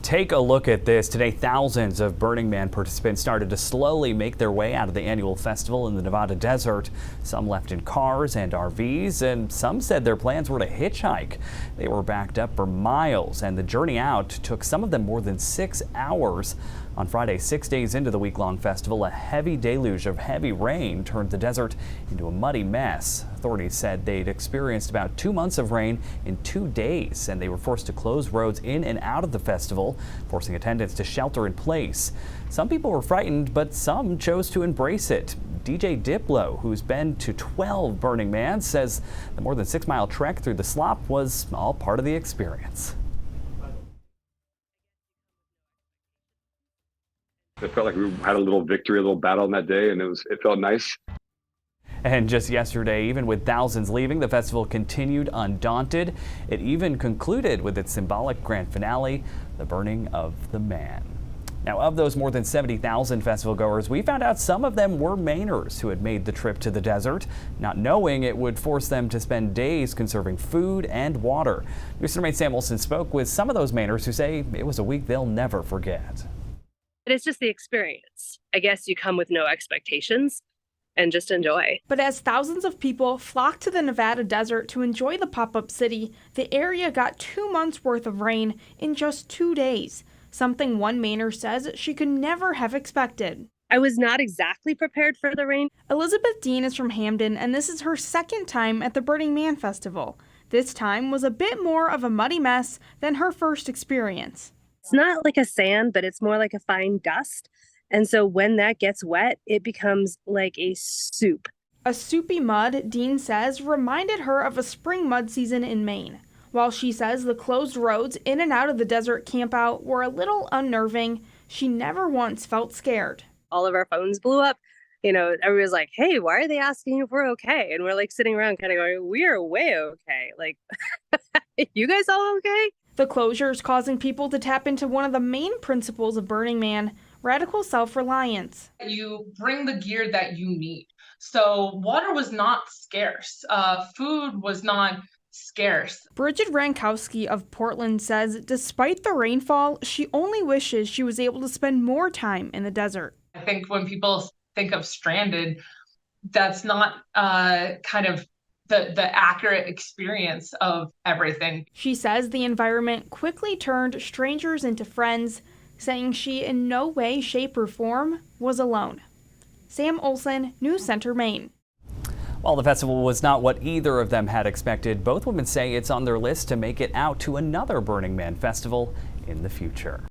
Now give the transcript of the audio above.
Take a look at this. Today, thousands of Burning Man participants started to slowly make their way out of the annual festival in the Nevada desert. Some left in cars and RVs, and some said their plans were to hitchhike. They were backed up for miles, and the journey out took some of them more than 6 hours. On Friday, 6 days into the week-long festival, a heavy deluge of heavy rain turned the desert into a muddy mess. Authorities said they'd experienced about 2 months of rain in 2 days, and they were forced to close roads in and out of the festival, forcing attendants to shelter in place. Some people were frightened, but some chose to embrace it. DJ Diplo, who's been to 12 Burning Man, says the more than 6-mile trek through the slop was all part of the experience. It felt like we had a little victory, a little battle on that day, and it felt nice. And just yesterday, even with thousands leaving, the festival continued undaunted. It even concluded with its symbolic grand finale, the burning of the man. Now, of those more than 70,000 festival goers, we found out some of them were Mainers who had made the trip to the desert, not knowing it would force them to spend days conserving food and water. News 4 Sam Olsen spoke with some of those Mainers who say it was a week they'll never forget. It's just the experience. I guess you come with no expectations and just enjoy. But as thousands of people flocked to the Nevada desert to enjoy the pop-up city, the area got 2 months worth of rain in just 2 days, something one Mainer says she could never have expected. I was not exactly prepared for the rain. Elizabeth Dean is from Hamden, and this is her second time at the Burning Man Festival. This time was a bit more of a muddy mess than her first experience. It's not like a sand, but it's more like a fine dust. And so when that gets wet, it becomes like a soup. A soupy mud, Dean says, reminded her of a spring mud season in Maine. While she says the closed roads in and out of the desert campout were a little unnerving, she never once felt scared. All of our phones blew up. You know, everybody's like, hey, why are they asking if we're okay? And we're like sitting around kind of going, we're way okay. Like, you guys all okay? The closures causing people to tap into one of the main principles of Burning Man, radical self-reliance. You bring the gear that you need. So water was not scarce. Food was not scarce. Bridget Rankowski of Portland says despite the rainfall, she only wishes she was able to spend more time in the desert. I think when people think of stranded, that's not kind of the accurate experience of everything. She says the environment quickly turned strangers into friends, saying she in no way, shape, or form was alone. Sam Olsen, News Center, Maine. While the festival was not what either of them had expected, both women say it's on their list to make it out to another Burning Man festival in the future.